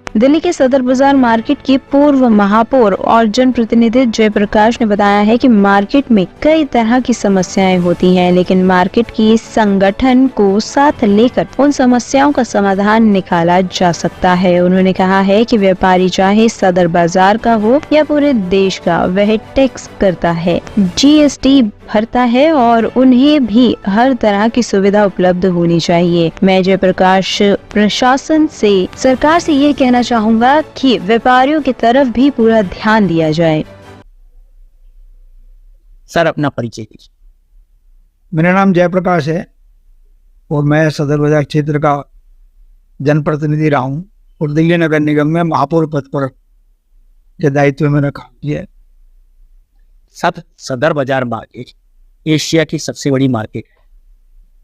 दिल्ली के सदर बाजार मार्केट की पूर्व महापौर और जनप्रतिनिधि जयप्रकाश ने बताया है कि मार्केट में कई तरह की समस्याएं होती हैं, लेकिन मार्केट की संगठन को साथ लेकर उन समस्याओं का समाधान निकाला जा सकता है। उन्होंने कहा है कि व्यापारी चाहे सदर बाजार का हो या पूरे देश का, वह टैक्स करता है, जीएसटी भरता है और उन्हें भी हर तरह की सुविधा उपलब्ध होनी चाहिए। मैं जयप्रकाश प्रशासन से, सरकार से ये कहना चाहूँगा कि व्यापारियों की तरफ भी पूरा ध्यान दिया जाए। सर, अपना परिचय दीजिए। मेरा नाम जयप्रकाश है और मैं सदर बाजार क्षेत्र का जनप्रतिनिधि रहा हूँ और दिल्ली नगर निगम में महापौर पद पर के दायित्व में रखा है। सब सदर बाजार मार्केट एशिया की सबसे बड़ी मार्केट है,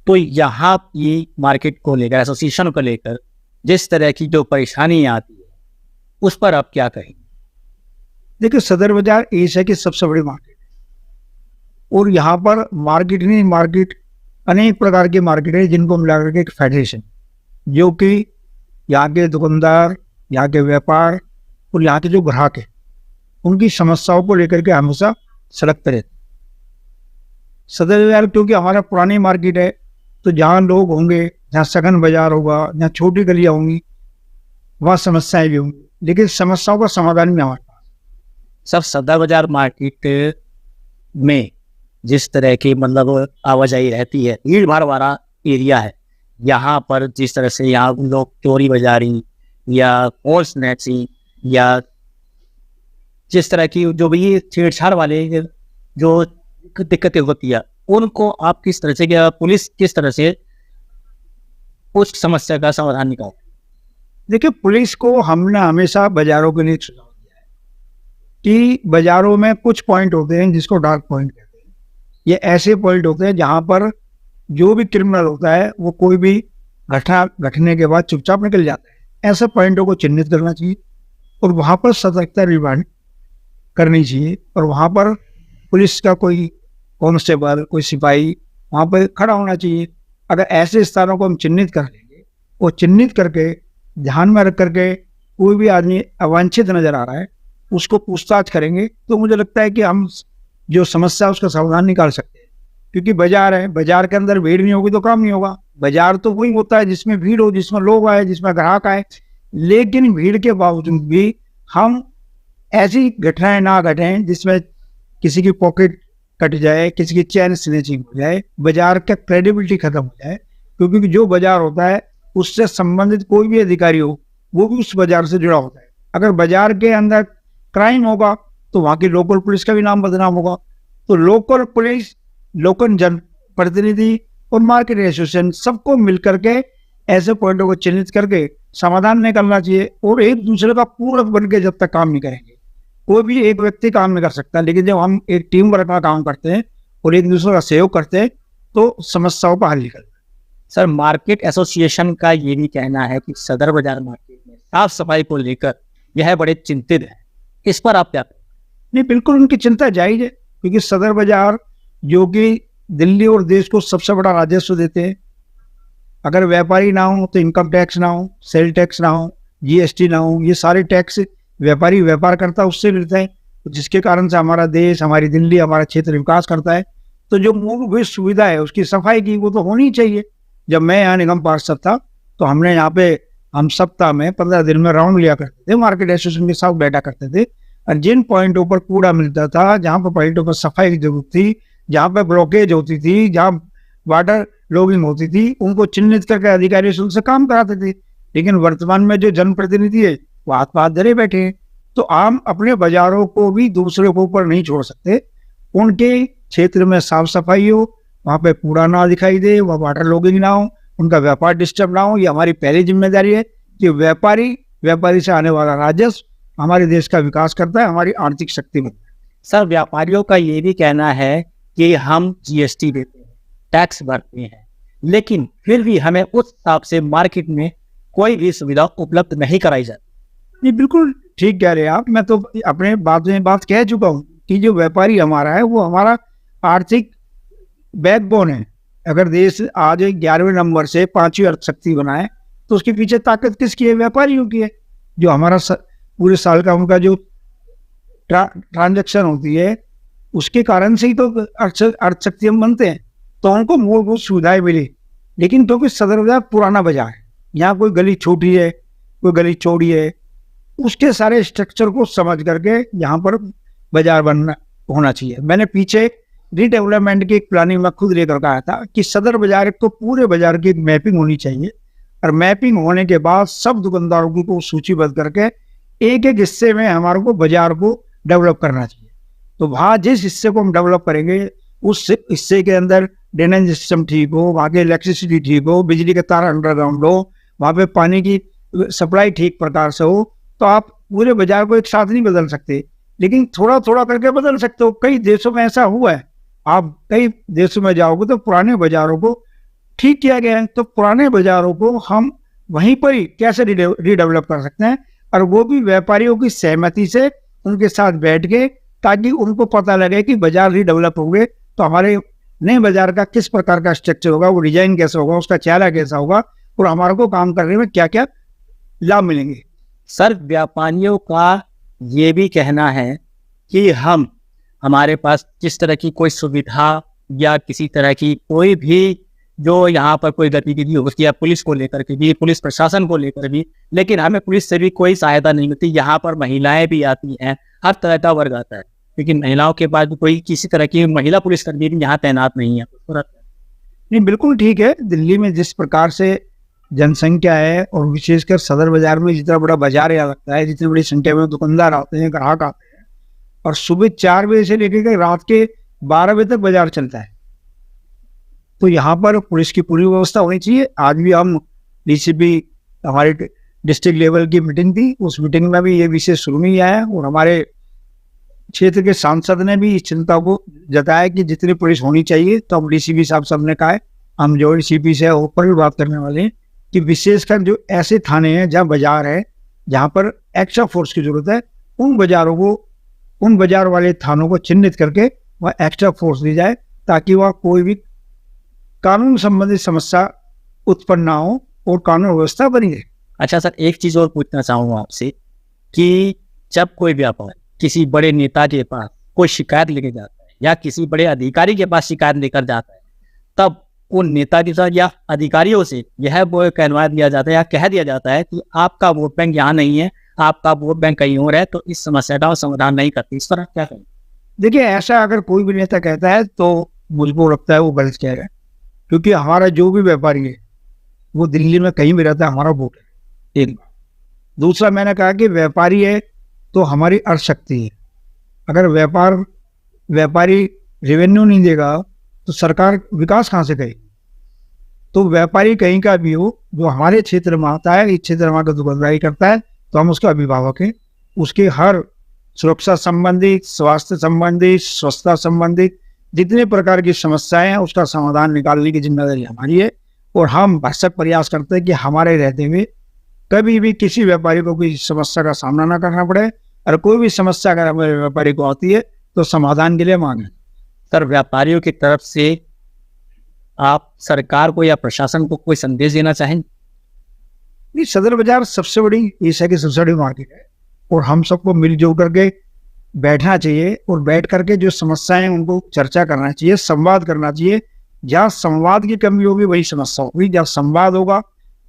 तो यहाँ ये मार्केट को लेकर, एसोसिएशन को लेकर जिस तरह की जो परेशानी आती है उस पर आप क्या कहेंगे? देखिए, सदर बाजार एशिया की सबसे बड़ी मार्केट है और यहाँ पर मार्केट अनेक प्रकार की मार्केट है जिनको मिलाकर के एक फेडरेशन, जो कि यहाँ के दुकानदार, यहाँ के व्यापार और यहाँ के जो ग्राहक है उनकी समस्याओं को लेकर के हमेशा सड़क पर रहते। सदर बाजार क्योंकि हमारा पुरानी मार्केट है, तो जहाँ लोग होंगे, जहाँ सघन बाजार होगा, जहाँ छोटी गलियाँ होंगी, वहाँ समस्याएं भी होंगी, लेकिन समस्याओं का समाधान भी हमारे पास। सब सदर बाजार मार्केट में जिस तरह की मतलब आवाजाही रहती है, भीड़ भाड़ वाला एरिया है, यहाँ पर जिस तरह से यहाँ लोग चोरी बाजारी या फोर्स स्नैचिंग या जिस तरह की जो भी छेड़छाड़ वाले जो दिक्कतें होती है, उनको आप किस तरह से, क्या पुलिस किस तरह से उस समस्या का समाधान निकाले? देखिए, पुलिस को हमने हमेशा बाजारों के लिए सुझाव दिया है कि बाजारों में कुछ पॉइंट होते हैं जिसको डार्क पॉइंट कहते हैं। ये ऐसे पॉइंट होते हैं जहां पर जो भी क्रिमिनल होता है वो कोई भी घटना घटने के बाद चुपचाप निकल जाता है। ऐसे पॉइंटों को चिन्हित करना चाहिए और वहां पर सतर्कता रिमांड करनी चाहिए और वहां पर पुलिस का कोई कांस्टेबल, कोई सिपाही वहां पर खड़ा होना चाहिए। अगर ऐसे स्थानों को हम चिन्हित कर लेंगे और चिन्हित करके ध्यान में रख करके कोई भी आदमी अवांछित नजर आ रहा है उसको पूछताछ करेंगे, तो मुझे लगता है कि हम जो समस्या उसका समाधान निकाल सकते हैं। क्योंकि बाजार है, बाजार के अंदर भीड़ नहीं होगी तो काम नहीं होगा। बाजार तो वही होता है जिसमें भीड़ हो, जिसमें लोग आए, जिसमें ग्राहक आए, लेकिन भीड़ के बावजूद भी हम ऐसी घटनाएं ना घटें जिसमें किसी की पॉकेट कट जाए, किसी की चैन स्नैचिंग हो जाए, बाजार का क्रेडिबिलिटी खत्म हो जाए। क्योंकि जो बाजार होता है उससे संबंधित कोई भी अधिकारी हो वो भी उस बाजार से जुड़ा होता है। अगर बाजार के अंदर क्राइम होगा तो वहाँ की लोकल पुलिस का भी नाम बदनाम होगा। तो लोकल पुलिस, लोकल जन प्रतिनिधि और मार्केट एसोसिएशन सबको मिलकर के ऐसे पॉइंटों को चिन्हित करके समाधान निकालना चाहिए और एक दूसरे का पूरक बन के जब तक काम नहीं करेंगे, कोई भी एक व्यक्ति काम नहीं कर सकता। लेकिन जब हम एक टीम वर्क का काम करते हैं और एक दूसरे का सहयोग करते हैं तो समस्याओं का हल निकलता है। सर, मार्केट एसोसिएशन का ये भी कहना है कि सदर बाजार मार्केट में साफ सफाई को लेकर यह बड़े चिंतित है, इस पर आप क्या? नहीं, बिल्कुल उनकी चिंता जायज है, क्योंकि सदर बाजार जो कि दिल्ली और देश को सबसे बड़ा राजस्व देते हैं, अगर व्यापारी ना हो तो इनकम टैक्स ना हो, सेल टैक्स ना हो, जीएसटी ना हो, ये सारे टैक्स व्यापारी व्यापार करता है उससे मिलता है, जिसके कारण से हमारा देश, हमारी दिल्ली, हमारा क्षेत्र विकास करता है। तो जो मूलभूत सुविधा है उसकी सफाई की वो तो होनी चाहिए। जब मैं यहाँ निगम पार्षद था तो हमने यहाँ पे हम सप्ताह में 15 दिन में राउंड लिया करते थे, मार्केट एसोसिएशन के साथ बैठा करते थे और जिन पॉइंटों पर कूड़ा मिलता था, जहाँ पर पॉइंटों पर सफाई की जरूरत थी, जहाँ पर ब्लॉकेज होती थी, जहाँ वाटर लॉगिंग होती थी, उनको चिन्हित करके अधिकारी से उनसे काम कराते थे। लेकिन वर्तमान में जो जनप्रतिनिधि है वो हाथ पाथ धरे बैठे हैं। तो आम अपने बाजारों को भी दूसरे के ऊपर नहीं छोड़ सकते। उनके क्षेत्र में साफ सफाई हो, वहाँ पे कूड़ा ना दिखाई दे, वहाँ वाटर लॉगिंग ना हो, उनका व्यापार डिस्टर्ब ना हो। ये हमारी पहली जिम्मेदारी है कि व्यापारी से आने वाला राजस्व हमारे देश का विकास करता है, हमारी आर्थिक शक्ति बनता है। सर, व्यापारियों का ये भी कहना है कि हम जीएसटी देते हैं, टैक्स भरते हैं, लेकिन फिर भी हमें उस हिसाब से मार्केट में कोई भी सुविधा उपलब्ध नहीं कराई जाती। ये बिल्कुल ठीक कह रहे हैं आप। मैं तो अपने बात कह चुका हूँ कि जो व्यापारी हमारा है वो हमारा आर्थिक बैकबोन है। अगर देश आज 11वें नंबर से 5वीं अर्थशक्ति बनाए तो उसके पीछे ताकत किसकी है? व्यापारियों की है। जो हमारा पूरे साल का उनका जो ट्रांजैक्शन होती है उसके कारण से ही तो अर्थशक्ति हम बनते हैं, तो उनको मूलभूत सुविधाएं मिली। लेकिन क्योंकि सदर बाजार पुराना बाजार है, यहाँ कोई गली छोटी है कोई गली चौड़ी है, उसके सारे स्ट्रक्चर को समझ करके यहाँ पर बाजार बनना होना चाहिए। मैंने पीछे रीडेवलपमेंट की एक प्लानिंग में खुद लेकर कहा था कि सदर बाजार एक तो पूरे बाजार की मैपिंग होनी चाहिए, और मैपिंग होने के बाद सब दुकानदारों को सूचीबद्ध करके एक एक हिस्से में हमारे को बाजार को डेवलप करना चाहिए। तो वहाँ जिस हिस्से को हम डेवलप करेंगे उस हिस्से के अंदर ड्रेनेज सिस्टम ठीक हो, वहाँ के इलेक्ट्रिसिटी ठीक हो, बिजली के तार अंडरग्राउंड हो, वहाँ पे पानी की सप्लाई ठीक प्रकार से हो, तो आप पूरे बाजार को एक साथ नहीं बदल सकते, लेकिन थोड़ा थोड़ा करके बदल सकते हो। कई देशों में ऐसा हुआ है, आप कई देशों में जाओगे तो पुराने बाजारों को ठीक किया गया है, तो पुराने बाजारों को हम वहीं पर ही कैसे रीडेवलप कर सकते हैं, और वो भी व्यापारियों की सहमति से उनके साथ बैठ के, ताकि उनको पता लगे कि बाजार रीडेवलप होंगे तो हमारे नए बाजार का किस प्रकार का स्ट्रक्चर होगा, वो डिजाइन कैसा होगा, उसका चेहरा कैसा होगा, और हमारे को काम करने में क्या क्या लाभ मिलेंगे। सर, व्यापारियों का ये भी कहना है कि हमारे पास जिस तरह की कोई सुविधा या किसी तरह की कोई भी जो यहाँ पर कोई गतिविधि हो उसकी, या पुलिस को लेकर के भी, पुलिस प्रशासन को लेकर भी, लेकिन हमें पुलिस से भी कोई सहायता नहीं मिलती। यहाँ पर महिलाएं भी आती हैं, हर तरह का वर्ग आता है, लेकिन महिलाओं के पास भी कोई किसी तरह की महिला पुलिसकर्मी भी यहाँ तैनात नहीं है। नहीं, बिल्कुल ठीक है। दिल्ली में जिस प्रकार से जनसंख्या है, और विशेषकर सदर बाजार में जितना बड़ा बाजार यहाँ लगता है, जितनी बड़ी संख्या में दुकानदार आते हैं, ग्राहक आते हैं, और सुबह 4 बजे से लेकर रात के 12 बजे तक बाजार चलता है, तो यहाँ पर पुलिस की पूरी व्यवस्था होनी चाहिए। आज भी हम डीसीपी हमारे डिस्ट्रिक्ट लेवल की मीटिंग थी, उस मीटिंग में भी ये विषय शुरू नहीं आया, और हमारे क्षेत्र के सांसद ने भी इस चिंता को जताया कि जितनी पुलिस होनी चाहिए। तो हम डीसीपी साहब सबने कहा है, हम जो सीपी से ऊपर भी बात करने वाले हैं, कि विशेषकर जो ऐसे थाने हैं जहाँ बाजार है, जहाँ पर एक्स्ट्रा फोर्स की जरूरत है, उन बाजारों को, उन बाजार वाले थानों को चिन्हित करके वह एक्स्ट्रा फोर्स दी जाए, ताकि वह कोई भी कानून संबंधित समस्या उत्पन्न ना हो और कानून व्यवस्था बनी रहे। अच्छा सर, एक चीज और पूछना चाहूंगा आपसे कि जब कोई व्यापारी किसी बड़े नेता के पास कोई शिकायत लेके जाता है, या किसी बड़े अधिकारी के पास शिकायत लेकर जाता है, तब उन नेता के साथ या अधिकारियों से यह वो कहलवा दिया जाता है या कह दिया जाता है कि आपका वोट बैंक यहाँ नहीं है, आपका वोट बैंक कहीं और है, तो इस समस्या का समाधान नहीं करती। इस तरह क्या करें? देखिए, ऐसा अगर कोई भी नेता कहता है तो मुझको लगता है वो गलत कह रहा है, क्योंकि हमारा जो भी व्यापारी है वो दिल्ली में कहीं भी रहता है, हमारा वोट है। एक बात। दूसरा, मैंने कहा कि व्यापारी है तो हमारी अर्थशक्ति है। अगर व्यापारी रेवेन्यू नहीं देगा तो सरकार विकास कहाँ से करेगी? तो व्यापारी कहीं का भी हो, जो हमारे क्षेत्र में आता है, इस क्षेत्र में आकर दुकानदारी करता है, तो हम उसका अभिभावक हैं। उसके हर सुरक्षा संबंधित, स्वास्थ्य संबंधित, स्वच्छता संबंधित जितने प्रकार की समस्याएं हैं, उसका समाधान निकालने की जिम्मेदारी हमारी है। और हम भरसक प्रयास करते हैं कि हमारे रहते हुए कभी भी किसी व्यापारी को कोई समस्या का सामना ना करना पड़े, और कोई भी समस्या अगर हमारे व्यापारी को आती है तो समाधान के लिए मांगे। सर, व्यापारियों की तरफ से आप सरकार को या प्रशासन को कोई संदेश देना चाहेंगे? नहीं, सदर बाजार सबसे बड़ी एशिया की सबसे बड़ी मार्केट है, और हम सबको मिलजुल करके बैठना चाहिए, और बैठ करके जो समस्याएं हैं उनको चर्चा करना चाहिए, संवाद करना चाहिए। जहाँ संवाद की कमी होगी वही समस्या होगी। जहाँ संवाद होगा,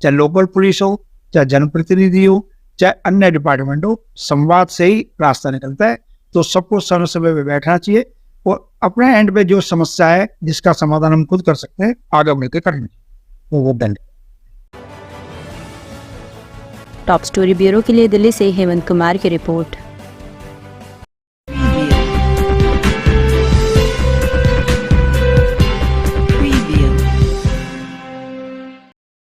चाहे लोकल पुलिस हो, चाहे जनप्रतिनिधि हो, चाहे अन्य डिपार्टमेंट हो, संवाद से ही रास्ता निकलता है। तो सबको समय समय पे बैठना चाहिए, और अपने एंड पे जो समस्या है जिसका समाधान हम खुद कर सकते हैं, आगे मिलकर करना चाहिए। वो दंड। टॉप स्टोरी ब्यूरो के लिए दिल्ली से हेमंत कुमार की रिपोर्ट।